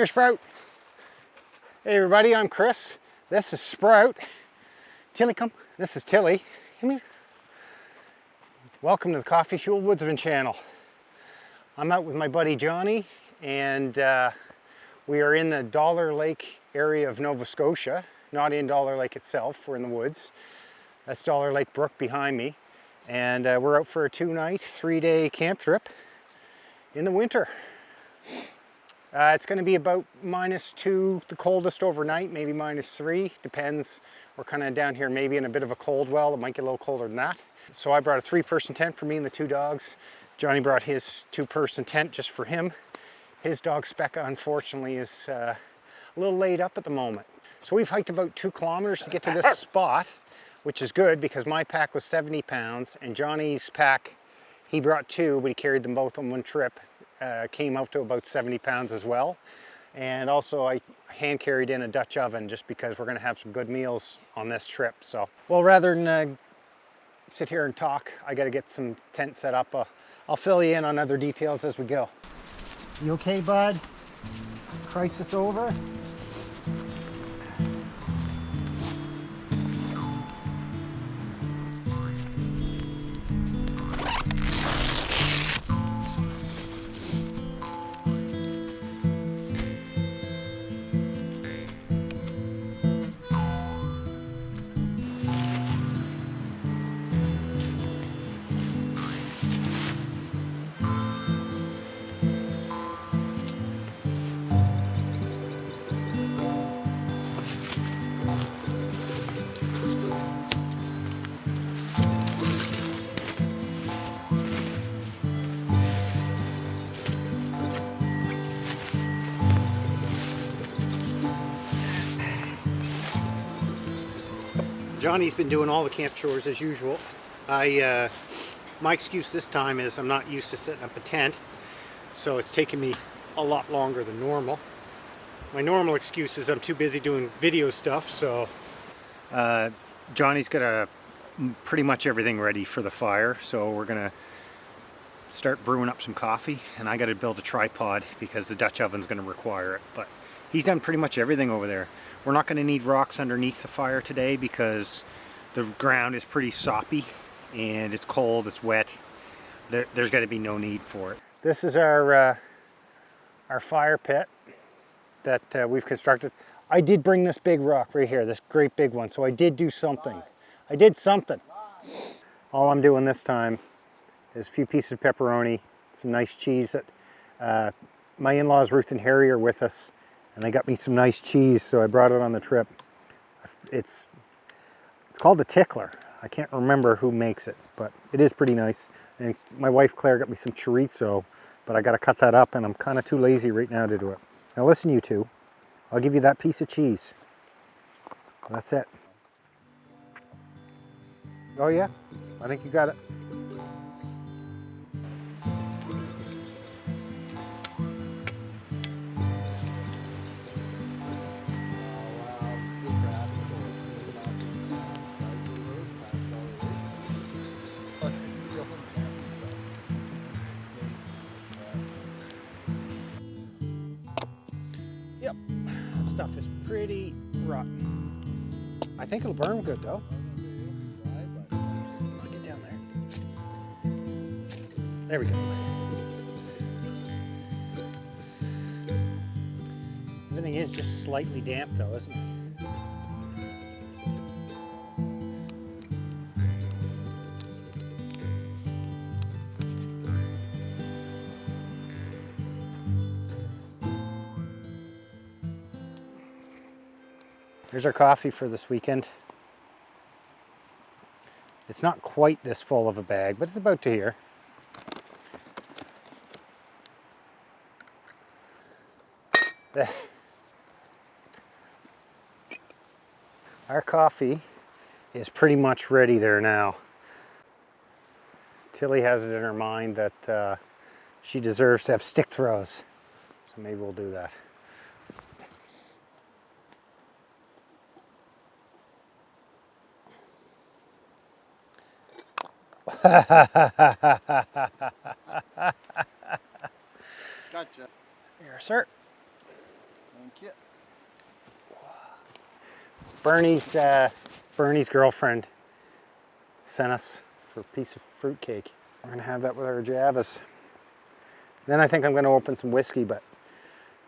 Here, Sprout. Hey everybody, I'm Chris. This is Sprout. Tilly, come. This is Tilly. Come here. Welcome to the Coffee Fuel Woodsman channel. I'm out with my buddy Johnny, and we are in the Dollar Lake area of Nova Scotia. Not in Dollar Lake itself, we're in the woods. That's Dollar Lake Brook behind me. And we're out for a 2-night, 3-day camp trip in the winter. It's going to be about -2, the coldest overnight, maybe -3, depends. We're kind of down here maybe in a bit of a cold well. It might get a little colder than that. So I brought a 3-person tent for me and the 2 dogs. Johnny brought his 2-person tent just for him. His dog Specca, unfortunately, is a little laid up at the moment. So we've hiked about 2 kilometers to get to this spot, which is good because my pack was 70 pounds and Johnny's pack, he brought 2, but he carried them both on one trip. Came out to about 70 pounds as well. And also I hand carried in a Dutch oven just because we're gonna have some good meals on this trip. So, well, rather than sit here and talk, I gotta get some tent set up. I'll fill you in on other details as we go. You okay, bud? Crisis over? Johnny's been doing all the camp chores as usual. My excuse this time is I'm not used to setting up a tent, so it's taken me a lot longer than normal. My normal excuse is I'm too busy doing video stuff, so Johnny's got pretty much everything ready for the fire, so we're gonna start brewing up some coffee, and I gotta build a tripod because the Dutch oven's gonna require it, but he's done pretty much everything over there. We're not going to need rocks underneath the fire today because the ground is pretty soppy and it's cold, it's wet. There's going to be no need for it. This is our fire pit that we've constructed. I did bring this big rock right here, this great big one, so I did do something. I did something. All I'm doing this time is a few pieces of pepperoni, some nice cheese. That my in-laws Ruth and Harry are with us, and they got me some nice cheese, so I brought it on the trip. It's called the Tickler. I can't remember who makes it, but it is pretty nice. And my wife Claire got me some chorizo, but I got to cut that up, and I'm kind of too lazy right now to do it. Now listen, you two, I'll give you that piece of cheese. That's it. Oh yeah, I think you got it. Yep, that stuff is pretty rotten. I think it'll burn good though. I'll get down there. There we go. Everything is just slightly damp though, isn't it? Here's our coffee for this weekend. It's not quite this full of a bag, but it's about to here. Our coffee is pretty much ready there now. Tilly has it in her mind that she deserves to have stick throws, so maybe we'll do that. Gotcha. Here, sir. Bernie's girlfriend sent us for a piece of fruitcake. We're gonna have that with our Javas. Then I think I'm gonna open some whiskey, but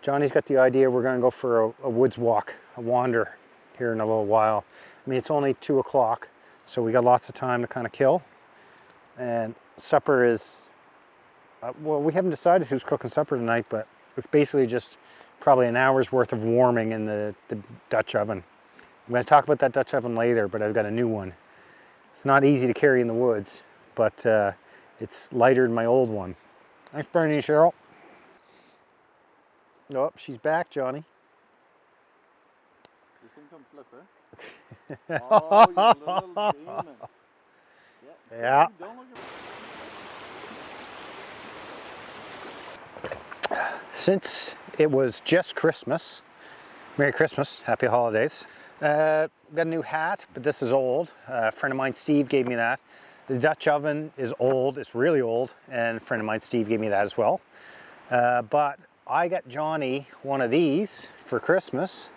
Johnny's got the idea we're gonna go for a woods walk, a wander here in a little while. I mean, it's only 2 o'clock, so we got lots of time to kind of kill. And supper is, well, we haven't decided who's cooking supper tonight, but it's basically just probably an hour's worth of warming in the Dutch oven. I'm going to talk about that Dutch oven later, but I've got a new one. It's not easy to carry in the woods, but it's lighter than my old one. Thanks, Bernie and Cheryl. Oh, she's back, Johnny. You think I'm flipper? Oh, you little demon. Yeah. Don't look at... Since it was just Christmas, Merry Christmas, Happy Holidays. Got a new hat, but this is old. A friend of mine, Steve, gave me that. The Dutch oven is old, it's really old, and a friend of mine, Steve, gave me that as well. But I got Johnny one of these for Christmas,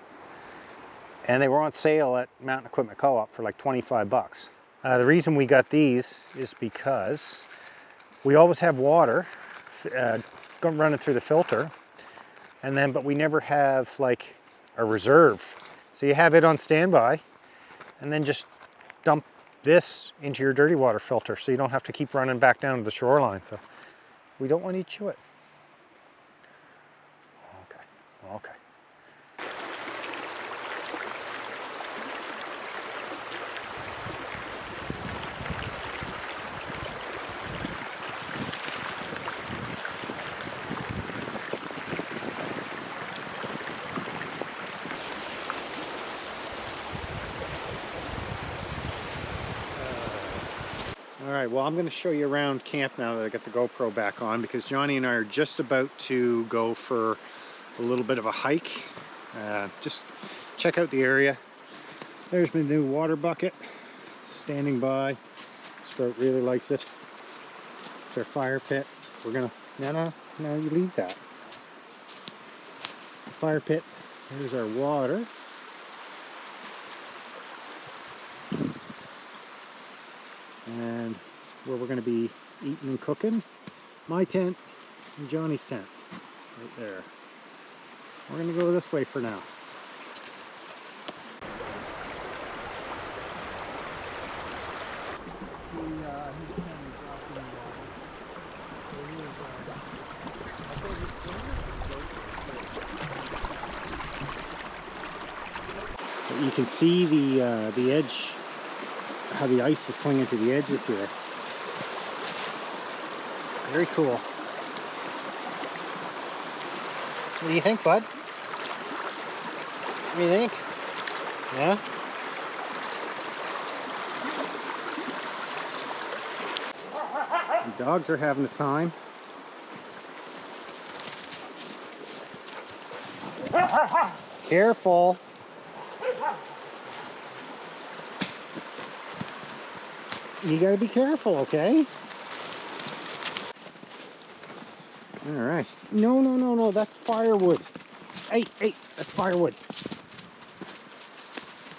and they were on sale at Mountain Equipment Co-op for like 25 bucks. The reason we got these is because we always have water running through the filter, but we never have like a reserve. So you have it on standby, and then just dump this into your dirty water filter so you don't have to keep running back down to the shoreline. So we don't want you to chew it. Okay. Alright, well, I'm going to show you around camp now that I got the GoPro back on, because Johnny and I are just about to go for a little bit of a hike. Just check out the area. There's my new water bucket standing by. Sprout really likes it. It's our fire pit. We're gonna, no, you leave that. The fire pit. Here's our water. And where we're going to be eating and cooking, my tent and Johnny's tent, right there. We're going to go this way for now. You can see the edge, how the ice is clinging to the edges here. Very cool. What do you think, bud? What do you think? Yeah? The dogs are having a time. Careful. You gotta be careful, okay? Alright. No, that's firewood. Hey, that's firewood.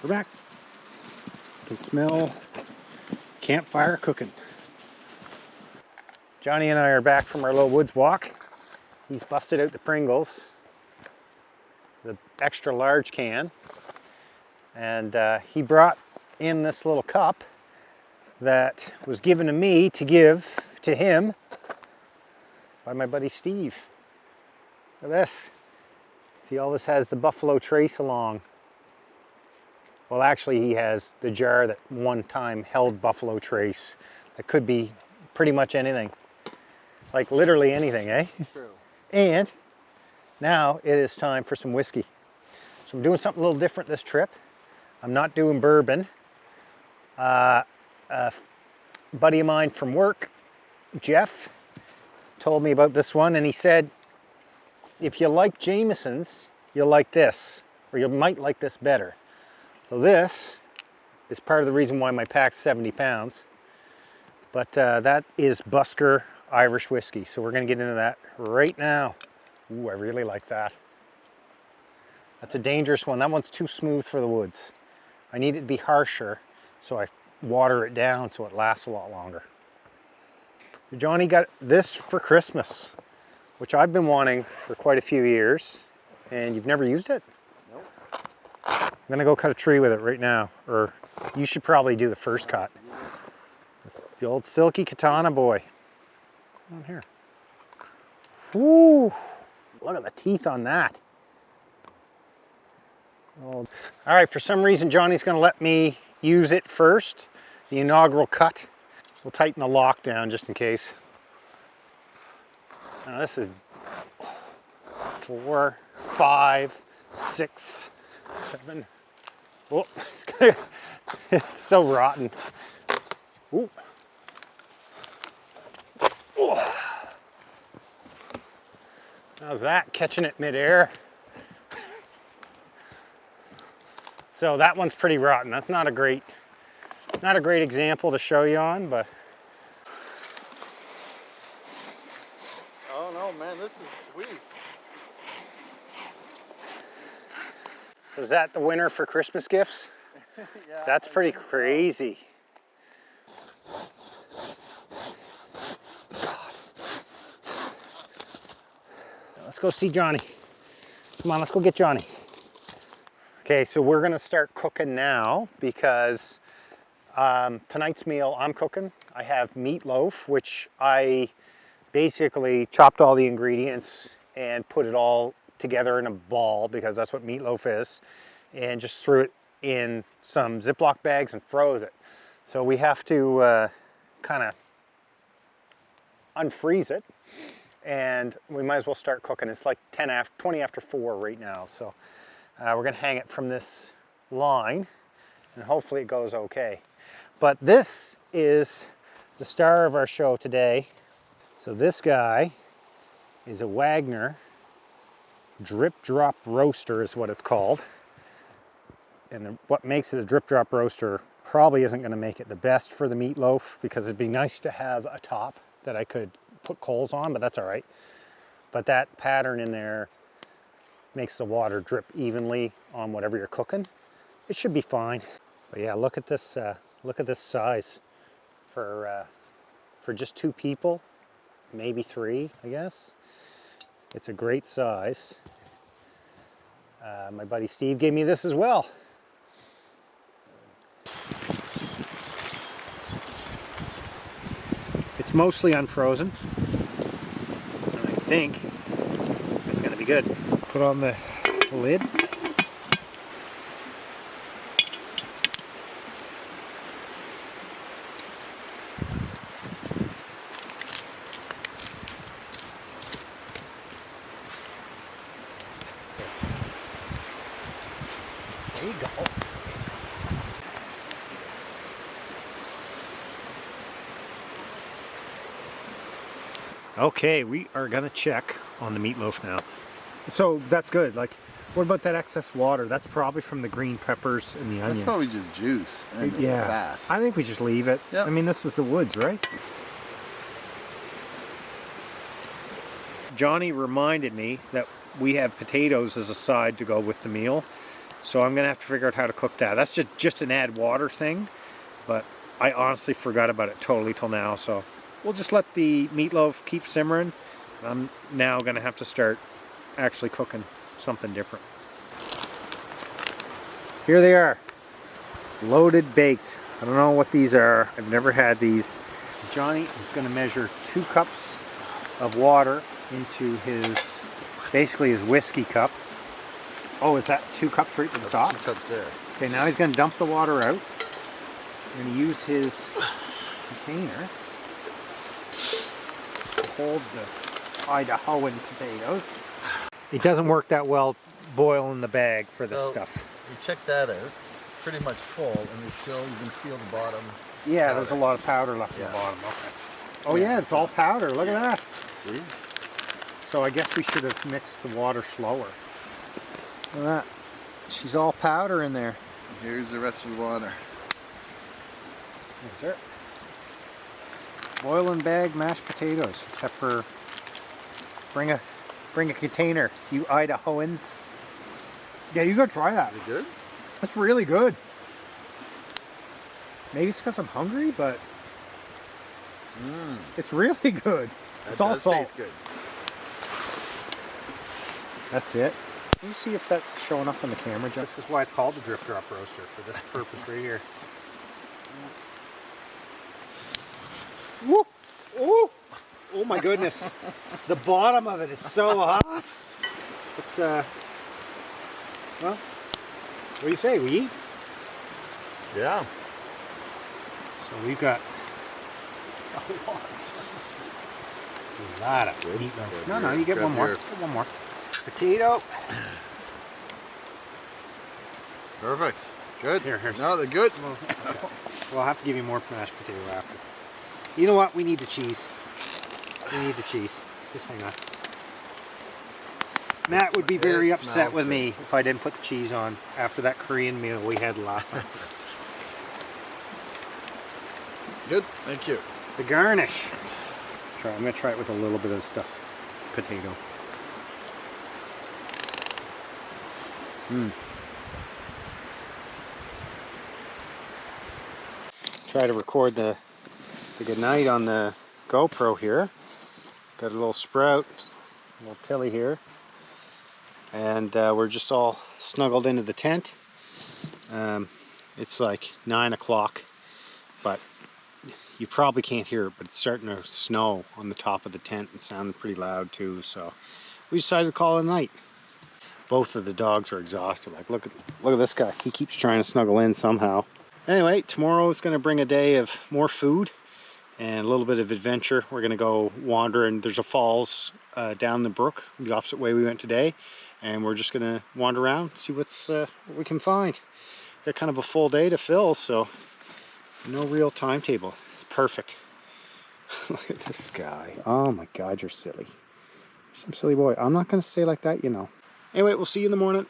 We're back. You can smell campfire cooking. Johnny and I are back from our little woods walk. He's busted out the Pringles, the extra large can, and he brought in this little cup that was given to me to give to him by my buddy Steve. Look at this. He always has the Buffalo Trace along. Well, actually he has the jar that one time held Buffalo Trace. That could be pretty much anything. Like literally anything, eh? True. And now it is time for some whiskey. So I'm doing something a little different this trip. I'm not doing bourbon. A buddy of mine from work, Jeff, told me about this one, and he said, if you like Jameson's, you'll like this, or you might like this better. So this is part of the reason why my pack's 70 pounds, but that is Busker Irish whiskey. So we're going to get into that right now. Ooh, I really like that. That's a dangerous one. That one's too smooth for the woods. I need it to be harsher, so I water it down so it lasts a lot longer. Johnny got this for Christmas, which I've been wanting for quite a few years, and you've never used it? Nope. I'm gonna go cut a tree with it right now, or you should probably do the first cut. It's the old silky katana boy. On here. Woo! Look at the teeth on that. Oh. All right, for some reason Johnny's gonna let me use it first, the inaugural cut. We'll tighten the lock down just in case. Now this is 4, 5, 6, 7. Oh, it's so rotten. Ooh. Oh. How's that, catching it midair? So that one's pretty rotten. That's not a great example to show you on, but. Oh no, man, this is sweet. So is that the winner for Christmas gifts? Yeah, That's I pretty think so. crazy. Let's go see Johnny. Come on, let's go get Johnny. Okay, so we're gonna start cooking now because tonight's meal I'm cooking. I have meatloaf, which I basically chopped all the ingredients and put it all together in a ball, because that's what meatloaf is, and just threw it in some Ziploc bags and froze it. So we have to kind of unfreeze it, and we might as well start cooking. It's like 20 after 4 right now, so we're gonna hang it from this line and hopefully it goes okay. But this is the star of our show today. So this guy is a Wagner drip drop roaster is what it's called. And what makes it a drip drop roaster probably isn't going to make it the best for the meatloaf, because it'd be nice to have a top that I could put coals on, but that's all right. But that pattern in there makes the water drip evenly on whatever you're cooking. It should be fine. But yeah, look at this size for just 2 people, maybe 3, I guess. It's a great size. My buddy Steve gave me this as well. It's mostly unfrozen, and I think it's gonna be good. Put on the lid. There you go. Okay, we are gonna check on the meatloaf now. So that's good. Like, what about that excess water? That's probably from the green peppers and the onion. That's probably just juice and Yeah, fat. I think we just leave it. Yep. I mean, this is the woods, right? Johnny reminded me that we have potatoes as a side to go with the meal, so I'm gonna have to figure out how to cook that. That's just an add water thing, but I honestly forgot about it totally till now, so we'll just let the meatloaf keep simmering. I'm now gonna have to start actually cooking something different. Here they are, loaded baked. I don't know what these are. I've never had these. Johnny is gonna measure 2 cups of water into basically his whiskey cup. Oh, is that 2 cups right at the top? 2 cups there. Okay, now he's gonna dump the water out. We're gonna use his container to hold the Idahoan potatoes. It doesn't work that well boiling the bag for this stuff. You check that out. Pretty much full, and you can feel the bottom. Yeah, powder. there's a lot of powder left in the bottom. Okay. Oh yeah, it's all powder. Look at that. See? So I guess we should have mixed the water slower. Look at that. She's all powder in there. Here's the rest of the water. Yes, sir. Boil and bag mashed potatoes, except for bring a container, you Idahoans. Yeah, you go try that. Is it good? That's really good. Maybe it's because I'm hungry, but it's really good. It's all does salt. taste good. That's it. Let me see if that's showing up on the camera. This is why it's called the Drip Drop Roaster, for this purpose right here. Woo! Ooh! Oh my goodness. The bottom of it is so hot. It's, well, what do you say? We eat? Yeah. So we've got a lot of Good. meat. Grab No, your- you get grab one more. your- Get one more. Potato. Perfect. Good. Here. No, they're good. Okay. Well, I'll have to give you more mashed potato after. You know what? We need the cheese. We need the cheese. Just hang on. Matt would be very upset smells with good. me if I didn't put the cheese on after that Korean meal we had last time. Good. Thank you. The garnish. I'm going to try it with a little bit of stuffed potato. Try to record the good night on the GoPro here. Got a little Sprout, a little Tilly here, and we're just all snuggled into the tent. It's like 9 o'clock, but you probably can't hear it, but it's starting to snow on the top of the tent and sounding pretty loud too, so we decided to call it a night. Both of the dogs are exhausted. Like, look at this guy. He keeps trying to snuggle in somehow. Anyway, tomorrow is going to bring a day of more food and a little bit of adventure. We're going to go wander, and there's a falls down the brook the opposite way we went today, and we're just going to wander around, see what we can find. Got kind of a full day to fill, so no real timetable. It's perfect. Look at this guy. Oh my God, you're silly. You're some silly boy. I'm not going to say like that, you know. Anyway, we'll see you in the morning.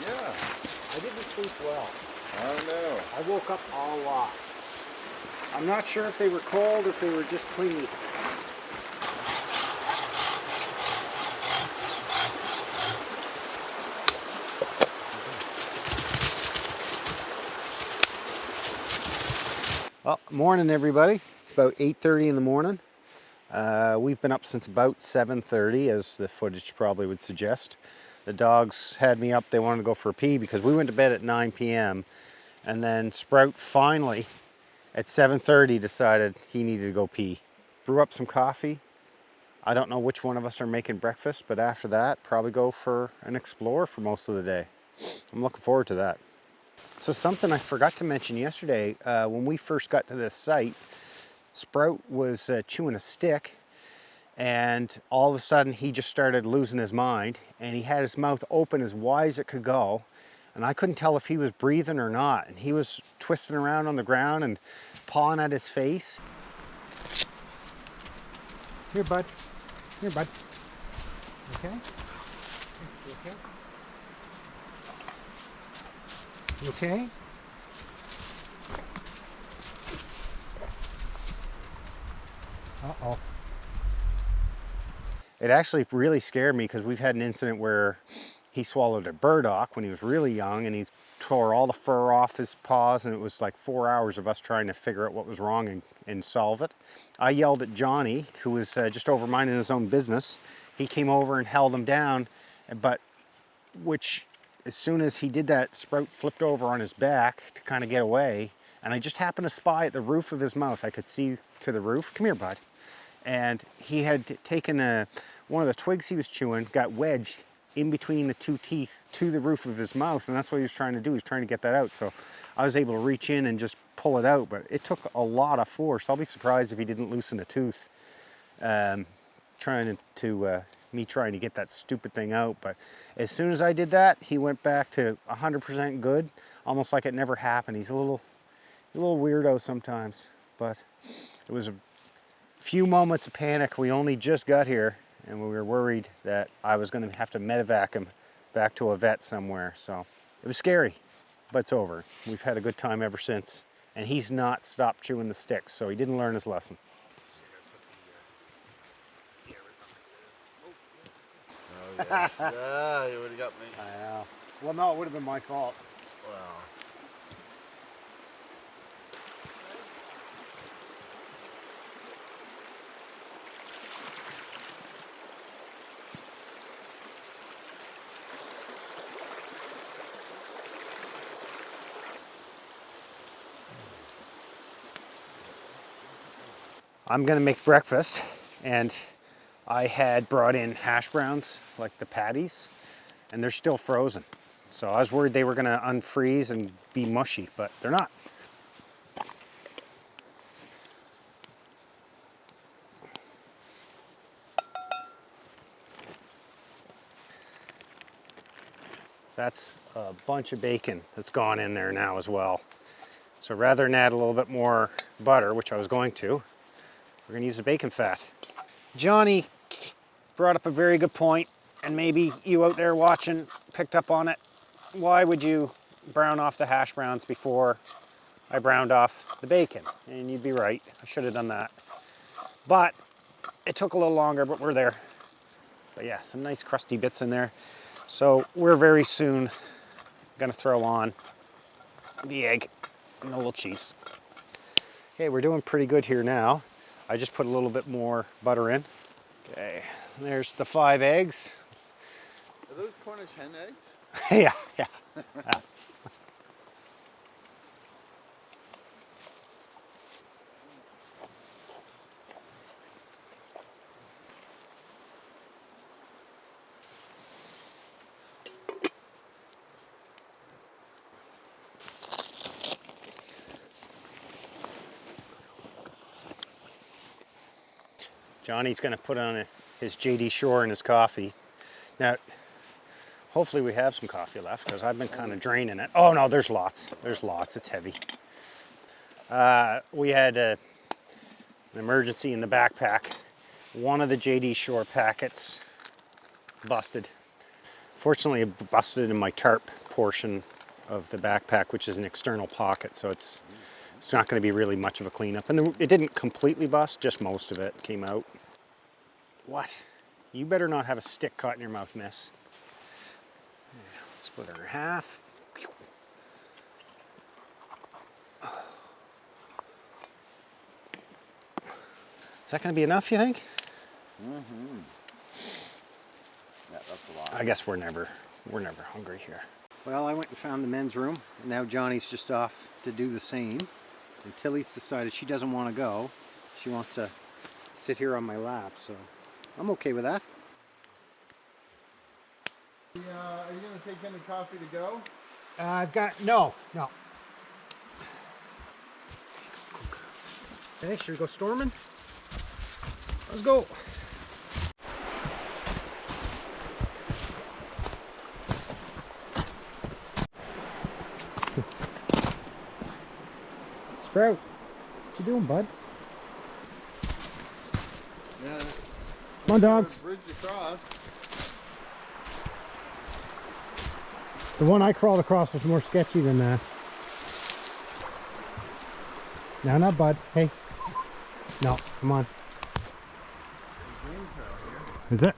Yeah. I didn't sleep well. Oh no. I woke up a lot. I'm not sure if they were cold or if they were just clingy. Well, morning everybody. It's about 8:30 in the morning. We've been up since about 7:30, as the footage probably would suggest. The dogs had me up. They wanted to go for a pee because we went to bed at 9 p.m. and then Sprout finally at 7:30 decided he needed to go pee. Brew up some coffee. I don't know which one of us are making breakfast, but after that, probably go for an explore for most of the day. I'm looking forward to that. So something I forgot to mention yesterday, when we first got to this site, Sprout was chewing a stick, and all of a sudden he just started losing his mind, and he had his mouth open as wide as it could go, and I couldn't tell if he was breathing or not, and he was twisting around on the ground and pawing at his face. Here, bud. Here, bud. Okay? You okay? You okay? Uh-oh. It actually really scared me because we've had an incident where he swallowed a burdock when he was really young, and he tore all the fur off his paws, and it was like 4 hours of us trying to figure out what was wrong and solve it. I yelled at Johnny, who was just over minding his own business. He came over and held him down, but as soon as he did that, Sprout flipped over on his back to kind of get away, and I just happened to spy at the roof of his mouth. I could see to the roof. Come here, bud. And he had taken one of the twigs he was chewing, got wedged in between the two teeth to the roof of his mouth, and that's what he was trying to do. He was trying to get that out. So I was able to reach in and just pull it out, but it took a lot of force. I'll be surprised if he didn't loosen a tooth trying to get that stupid thing out. But as soon as I did that, he went back to 100% good, almost like it never happened. He's a little weirdo sometimes, but it was a few moments of panic. We only just got here, and we were worried that I was going to have to medevac him back to a vet somewhere. So it was scary, but it's over. We've had a good time ever since, and he's not stopped chewing the sticks, so he didn't learn his lesson. Oh, yes. Ah, you would have got me. I know. Well, no, it would have been my fault. Wow. I'm gonna make breakfast, and I had brought in hash browns, like the patties, and they're still frozen. So I was worried they were gonna unfreeze and be mushy, but they're not. That's a bunch of bacon that's gone in there now as well. So rather than add a little bit more butter, which I was going to, we're gonna use the bacon fat. Johnny brought up a very good point, and maybe you out there watching picked up on it. Why would you brown off the hash browns before I browned off the bacon? And you'd be right, I should have done that. But it took a little longer, but we're there. But yeah, some nice crusty bits in there. So we're very soon gonna throw on the egg and a little cheese. Okay, we're doing pretty good here now. I just put a little bit more butter in. Okay, there's the 5 eggs. Are those Cornish hen eggs? yeah. Johnny's gonna put on his JD Shore in his coffee. Now, hopefully we have some coffee left, because I've been kind of draining it. Oh no, there's lots. There's lots, it's heavy. We had an emergency in the backpack. One of the JD Shore packets busted. Fortunately, it busted in my tarp portion of the backpack, which is an external pocket, so it's not going to be really much of a cleanup. And it didn't completely bust, just most of it came out. What? You better not have a stick caught in your mouth, miss. Split it in half. Is that going to be enough, you think? Mm-hmm. Yeah, that's a lot. I guess we're never hungry here. Well, I went and found the men's room, and now Johnny's just off to do the same. And Tilly's decided she doesn't want to go. She wants to sit here on my lap, so I'm okay with that. Are you going to take any coffee to go? I've got, no. Okay, should we go storming? Let's go. Sprout, what you doing, bud? Yeah. Come on, dogs. Bridge across. The one I crawled across was more sketchy than that. No, not bud. Hey. No, come on. Is it?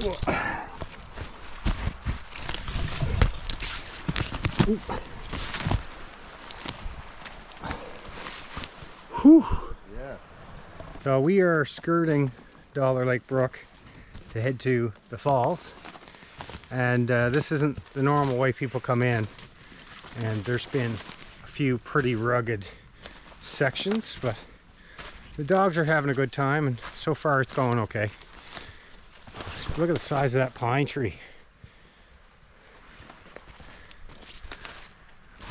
Ooh. Whew. Yeah. So we are skirting Dollar Lake Brook to head to the falls. And this isn't the normal way people come in. And there's been a few pretty rugged sections, but the dogs are having a good time, and so far it's going okay. Just look at the size of that pine tree.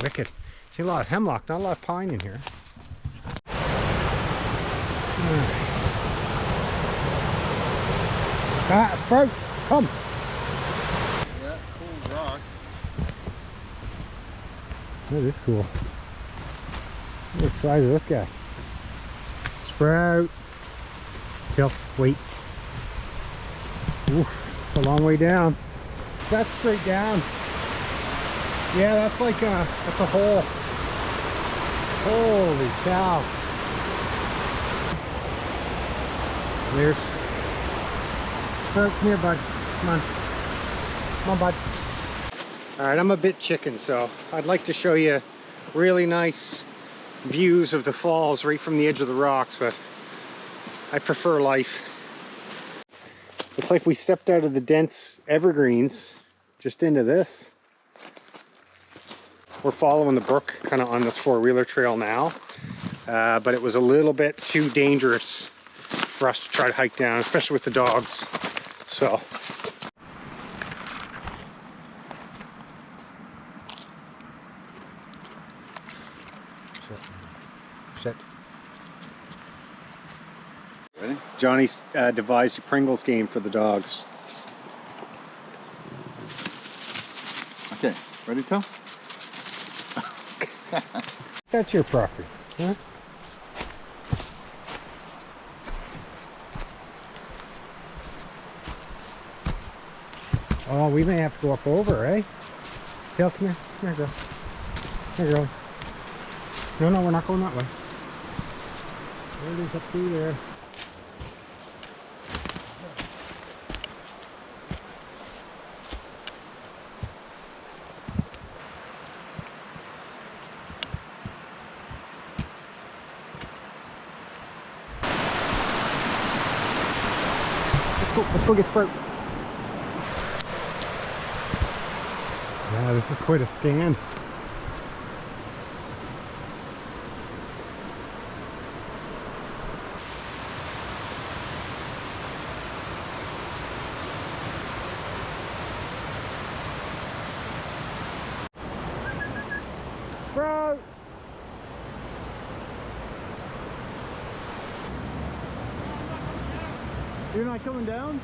Wicked. See a lot of hemlock, not a lot of pine in here. Ah, Sprout, come. Yeah, cool rocks. That is cool. Look at the size of this guy. Sprout. Tilt, wait. Oof, it's a long way down. That's straight down. Yeah, that's like that's a hole. Holy cow. There's Sprout, come here, bud. Come on. Come on, bud. Alright, I'm a bit chicken, so I'd like to show you really nice views of the falls right from the edge of the rocks, but I prefer life. It's like we stepped out of the dense evergreens just into this. We're following the brook kind of on this four-wheeler trail now, but it was a little bit too dangerous for us to try to hike down, especially with the dogs. So shit. Ready? Johnny's devised a Pringles game for the dogs. Okay, ready, Tom? That's your property, huh? Oh, we may have to go up over, eh? Tail, come here. Come here, girl. Come here, girl. No, we're not going that way. There it is up through there. Let's go get Sprout. Yeah, this is quite a stand. Sprout! You're not coming down?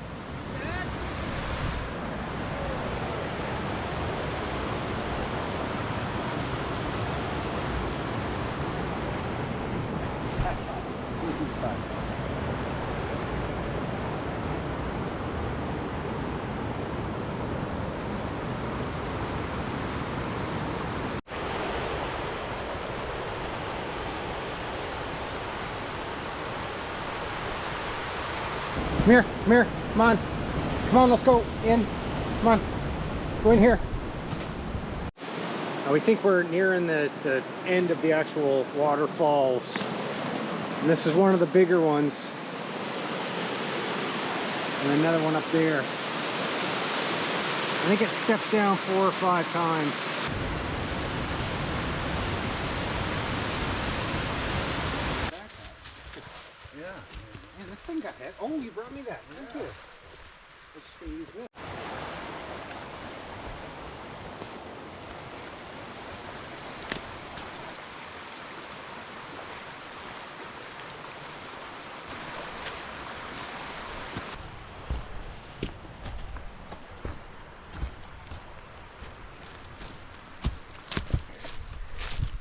Come here, come on, let's go in, come on, let's go in here. Now we think we're nearing the end of the actual waterfalls, and this is one of the bigger ones, and another one up there. I think it steps down 4 or 5 times. Yeah. Man, this thing got hit. Oh, you brought me that. Thank you. I'm just going to use this.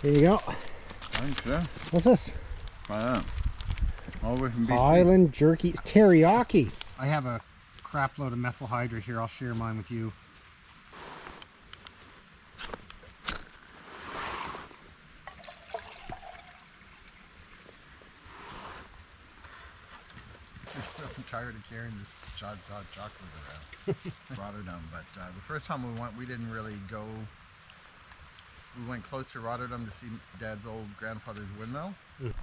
Here you go. Thanks, yeah. What's this? All the way from BC. Highland jerky. Teriyaki. I have a crap load of methyl hydrate here. I'll share mine with you. I'm tired of carrying this chocolate around Rotterdam, but the first time we went, we didn't really go. We went close to Rotterdam to see Dad's old grandfather's windmill. Mm.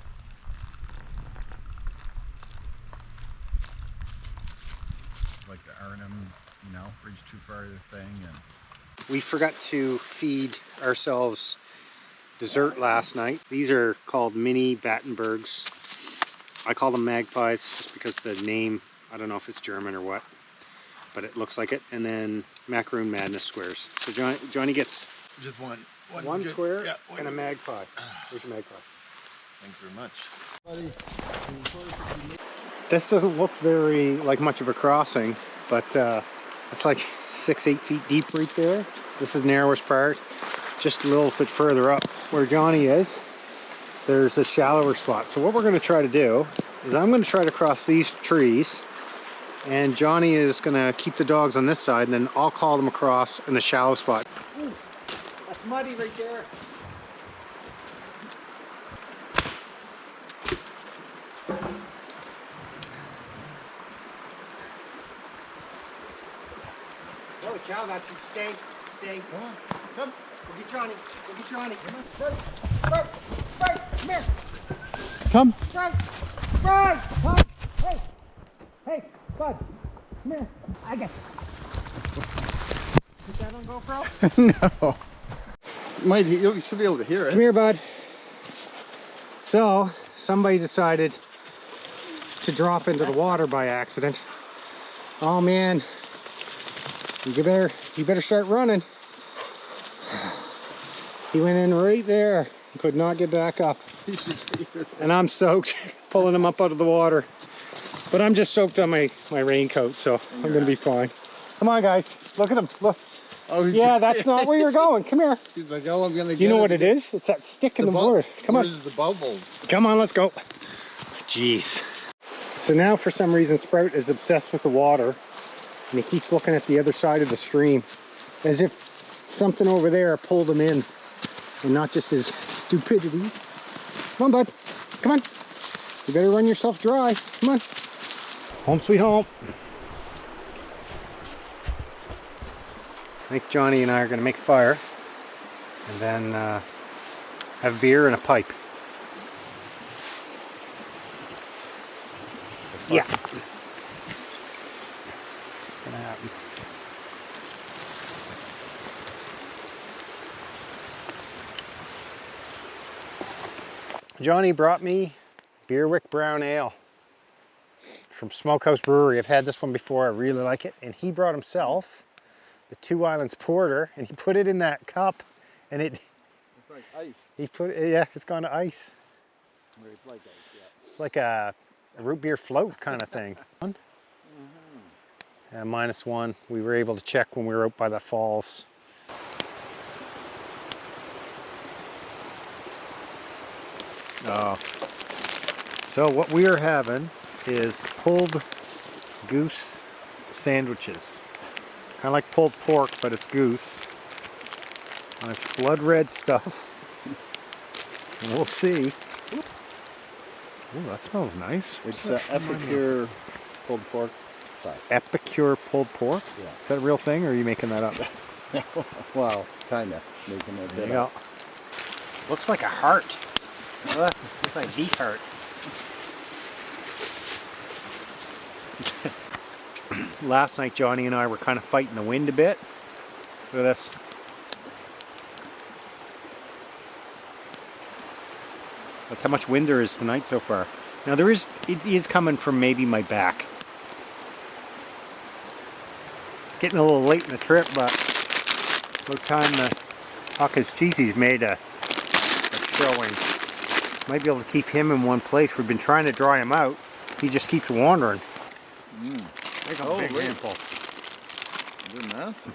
Like the Arnhem, you know, bridge too far thing, and We forgot to feed ourselves dessert last night. These are called mini Battenbergs. I call them magpies just because the name, I don't know if it's German or what, but it looks like it. And then Macaroon Madness squares. So Johnny gets just one one square yeah, and a magpie. Where's your magpie? Thanks very much. This doesn't look very like much of a crossing, but it's like 6-8 feet deep right there. This is the narrowest part. Just a little bit further up where Johnny is, there's a shallower spot. So what we're going to try to do is I'm going to try to cross these trees, and Johnny is going to keep the dogs on this side, and then I'll call them across in the shallow spot. Ooh, that's muddy right there. Holy cow, that's stay. Come on, come. Go get Johnny. Go get Johnny. Come on. Bert, come here. Come. Bert, come. Hey, bud. Come here. I got you. Put that on GoPro? No. You should be able to hear it. Come here, bud. So, somebody decided to drop into the water by accident. Oh man. You better start running. He went in right there. Could not get back up. And I'm soaked, pulling him up out of the water. But I'm just soaked on my raincoat, so I'm gonna be fine. Come on, guys. Look at him. Look. Oh, Yeah, that's not where you're going. Come here. He's like, oh, I'm gonna get You know what it is? It's that stick in the water. Come on. Where's the bubbles? Come on, let's go. Jeez. So now for some reason Sprout is obsessed with the water, and he keeps looking at the other side of the stream as if something over there pulled him in and not just his stupidity. Come on, bud. Come on. You better run yourself dry. Come on. Home sweet home. I think Johnny and I are going to make fire and then have beer and a pipe. Yeah. It's gonna happen. Johnny brought me Beerwick Brown Ale from Smokehouse Brewery. I've had this one before. I really like it. And he brought himself the Two Islands Porter, and he put it in that cup, and it's like ice. He put it, yeah, it's gone to ice. It's like ice, yeah. It's like a root beer float kind of thing. -1. We were able to check when we were out by the falls. Oh. So what we are having is pulled goose sandwiches. Kind of like pulled pork, but it's goose. And it's blood red stuff. And we'll see. Ooh, that smells nice. It's Epicure pulled pork stuff. Epicure pulled pork? Yeah. Is that a real thing, or are you making that up? Well, kind of. Making it There you go. Looks like a heart. Looks like a beef heart. Last night Johnny and I were kind of fighting the wind a bit. Look at this. That's how much wind there is tonight so far. Now it is coming from maybe my back. Getting a little late in the trip, but no time the Hawkins Cheesy's made a showing. Might be able to keep him in one place. We've been trying to dry him out. He just keeps wandering. There goes a big handful. They're massive.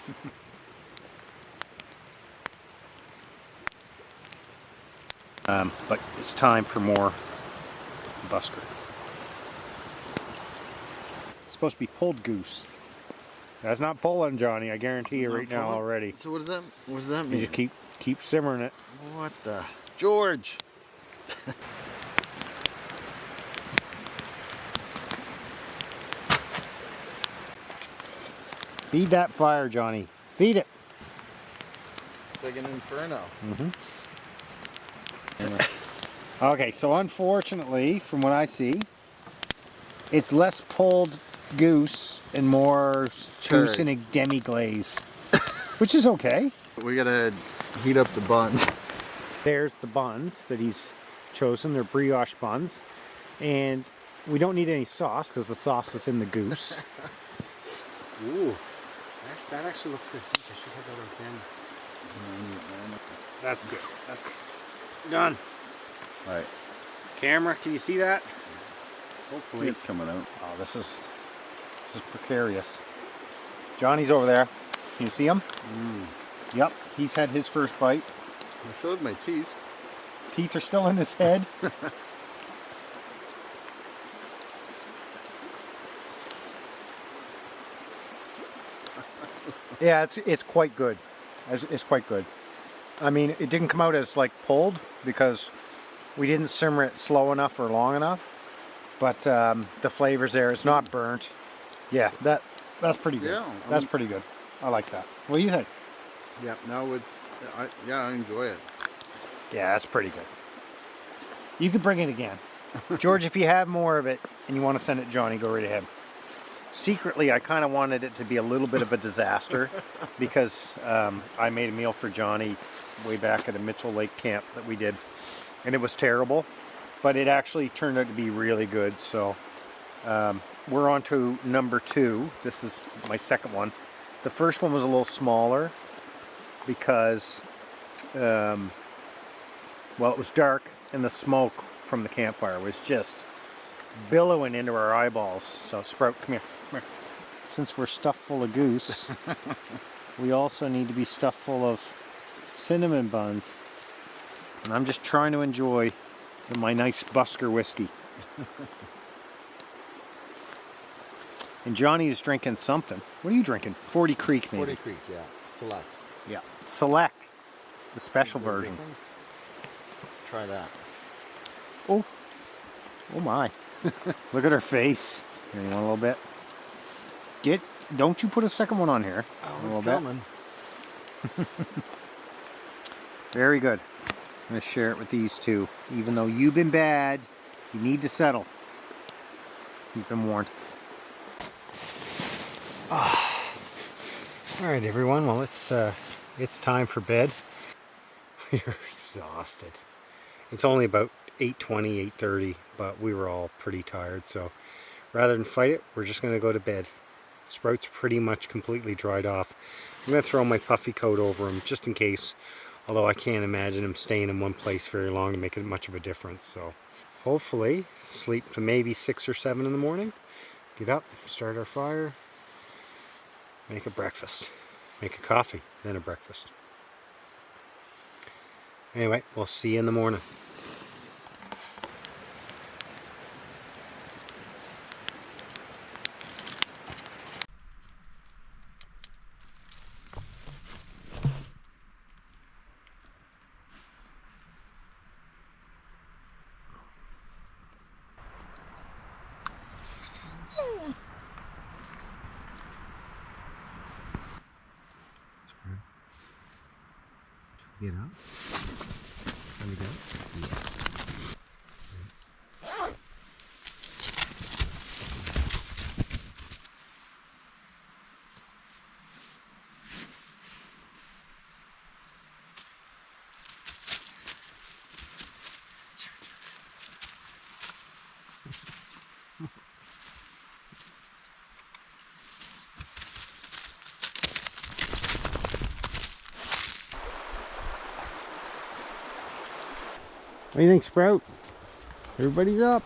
But it's time for more busker. It's supposed to be pulled goose. That's not pulling, Johnny. I guarantee you right now already. So what does that mean? You just keep simmering it. What the? George! Feed that fire, Johnny. Feed it. It's like an inferno. Okay, so unfortunately, from what I see, it's less pulled goose and more goose in a demi-glaze, which is okay. We gotta heat up the buns. There's the buns that he's chosen. They're brioche buns. And we don't need any sauce because the sauce is in the goose. Ooh, that actually looks good. Jeez, I should have that on camera. That's good. That's good. Done. All right. Camera, can you see that? Hopefully. It's coming out. Oh, this is precarious. Johnny's over there. Can you see him? Yep, he's had his first bite. I showed my teeth. Teeth are still in his head. Yeah, it's quite good. It's quite good. I mean, it didn't come out as like pulled because we didn't simmer it slow enough or long enough. But the flavor's there. It's not burnt. Yeah, that's pretty good. Yeah, that's pretty good. I like that. What do you think? Yeah, now I enjoy it. Yeah, that's pretty good. You could bring it again. George, if you have more of it and you want to send it Johnny, go right ahead. Secretly, I kind of wanted it to be a little bit of a disaster because I made a meal for Johnny way back at a Mitchell Lake camp that we did. And it was terrible, but it actually turned out to be really good. So we're on to number 2. This is my second one. The first one was a little smaller because, well, it was dark and the smoke from the campfire was just billowing into our eyeballs. So Sprout, come here. Since we're stuffed full of goose, we also need to be stuffed full of cinnamon buns. And I'm just trying to enjoy my nice busker whiskey. And Johnny is drinking something. What are you drinking? 40 Creek, maybe? 40 Creek, yeah. Select. Yeah. Select. The special version. Try that. Oh. Oh my. Look at her face. Here, you want a little bit? Don't you put a second one on here. Oh, it's coming. Very good. I'm going to share it with these two. Even though you've been bad, you need to settle. He's been warned. All right, everyone. Well, it's time for bed. We're exhausted. It's only about 8:20, 8:30, but we were all pretty tired. So rather than fight it, we're just going to go to bed. Sprout's pretty much completely dried off. I'm going to throw my puffy coat over him just in case, although I can't imagine him staying in one place very long to make it much of a difference. So hopefully sleep to maybe 6 or 7 in the morning, get up, start our fire, make a breakfast, make a coffee, then a breakfast. Anyway, we'll see you in the morning. Get up. Let me go. Yeah. What do you think, Sprout? Everybody's up.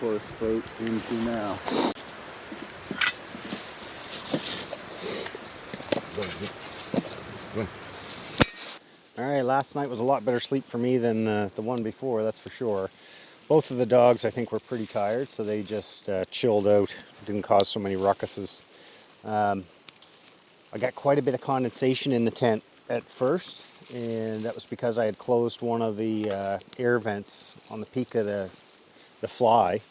chore spout into now. All right, last night was a lot better sleep for me than the one before, that's for sure. Both of the dogs, I think, were pretty tired, so they just chilled out, didn't cause so many ruckuses. I got quite a bit of condensation in the tent at first, and that was because I had closed one of the air vents on the peak of the fly,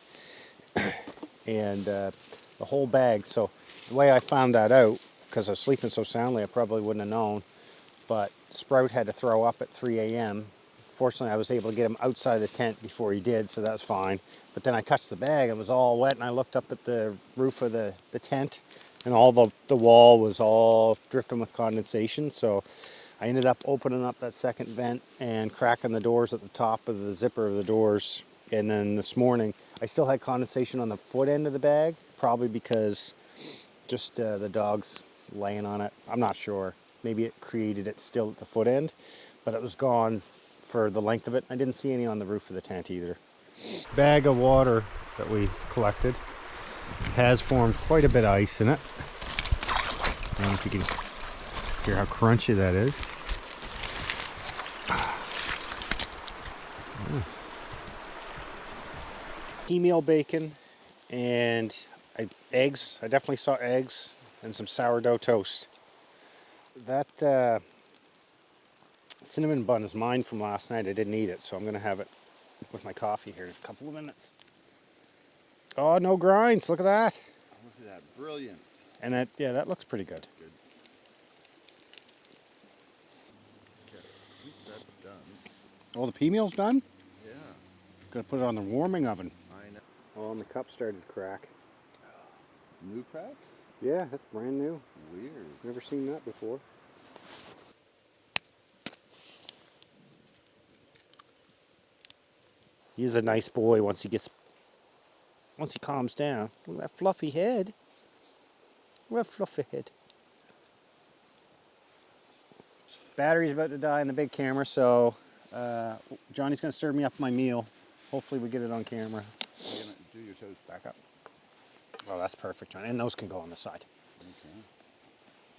and the whole bag. So the way I found that out, because I was sleeping so soundly, I probably wouldn't have known, but Sprout had to throw up at 3 a.m. Fortunately, I was able to get him outside the tent before he did, so that was fine. But then I touched the bag, it was all wet, and I looked up at the roof of the tent, and all the wall was all dripping with condensation. So I ended up opening up that second vent and cracking the doors at the top of the zipper of the doors. And then this morning, I still had condensation on the foot end of the bag, probably because just the dogs laying on it. I'm not sure. Maybe it created it still at the foot end, but it was gone for the length of it. I didn't see any on the roof of the tent either. Bag of water that we collected has formed quite a bit of ice in it. I don't know if you can hear how crunchy that is. Pea-meal bacon and eggs. I definitely saw eggs and some sourdough toast. That cinnamon bun is mine from last night. I didn't eat it, so I'm going to have it with my coffee here in a couple of minutes. Oh, no grinds. Look at that. Look at that brilliance. And that, yeah, that looks pretty good. Good. Okay, I think that's done. Oh, the pea meal's done? Yeah. Got to put it on the warming oven. I know. Oh, and the cup started to crack. New crack? Yeah, that's brand new. Weird. Never seen that before. He's a nice boy once he calms down. Look at that fluffy head. What a fluffy head. Battery's about to die in the big camera, so Johnny's going to serve me up my meal. Hopefully we get it on camera. You're going to do your toast back up. Well, that's perfect, Johnny. And those can go on the side. Okay.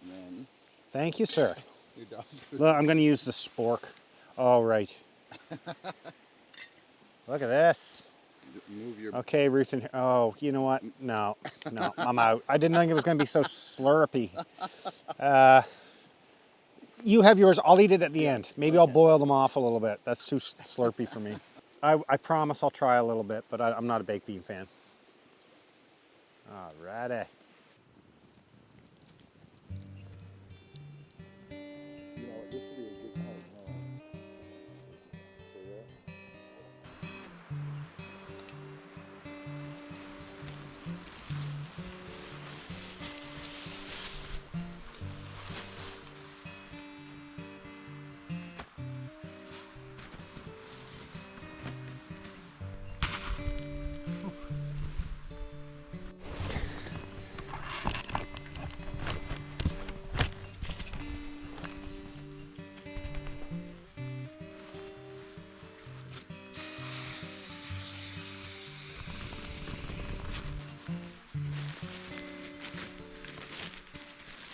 And then Thank you, sir. your dog food. Look, I'm going to use the spork. Oh, right. Look at this. Move your... Okay, Ruth and... Oh, you know what? No, I'm out. I didn't think it was going to be so slurpy. You have yours. I'll eat it at the end. Maybe I'll boil them off a little bit. That's too slurpy for me. I promise I'll try a little bit, but I'm not a baked bean fan. Alrighty.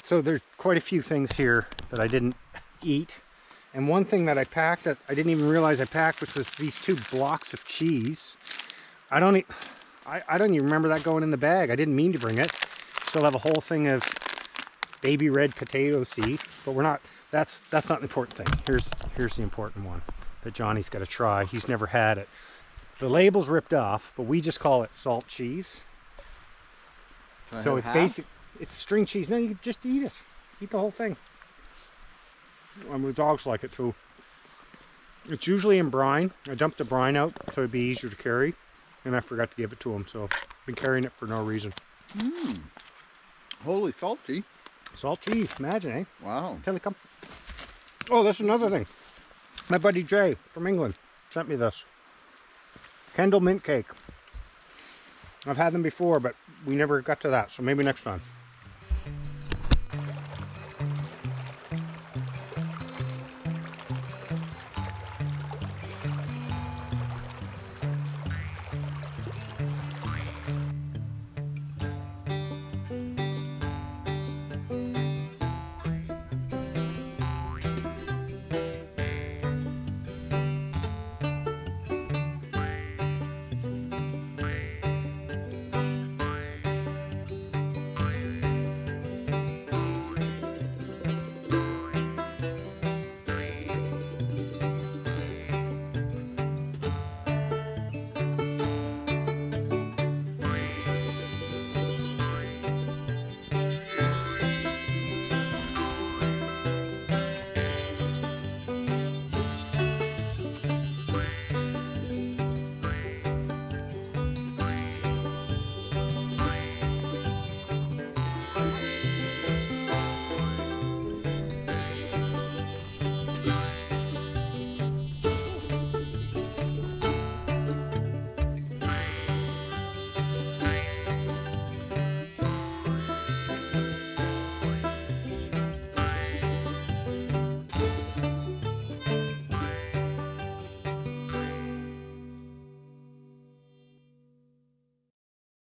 So there's quite a few things here that I didn't eat. And one thing that I packed that I didn't even realize I packed, which was these 2 blocks of cheese. I don't even remember that going in the bag. I didn't mean to bring it. Still have a whole thing of baby red potato seed, but we're not, that's not the important thing. Here's the important one that Johnny's got to try. He's never had it. The label's ripped off, but we just call it salt cheese. So it's basic. It's string cheese. No, you just eat it. Eat the whole thing. And the dogs like it too. It's usually in brine. I dumped the brine out so it'd be easier to carry. And I forgot to give it to him, so I've been carrying it for no reason. Mmm. Holy salty. Salt cheese, imagine, eh? Wow. Till they come. Oh, that's another thing. My buddy Jay from England sent me this. Kendall mint cake. I've had them before, but we never got to that, so maybe next time.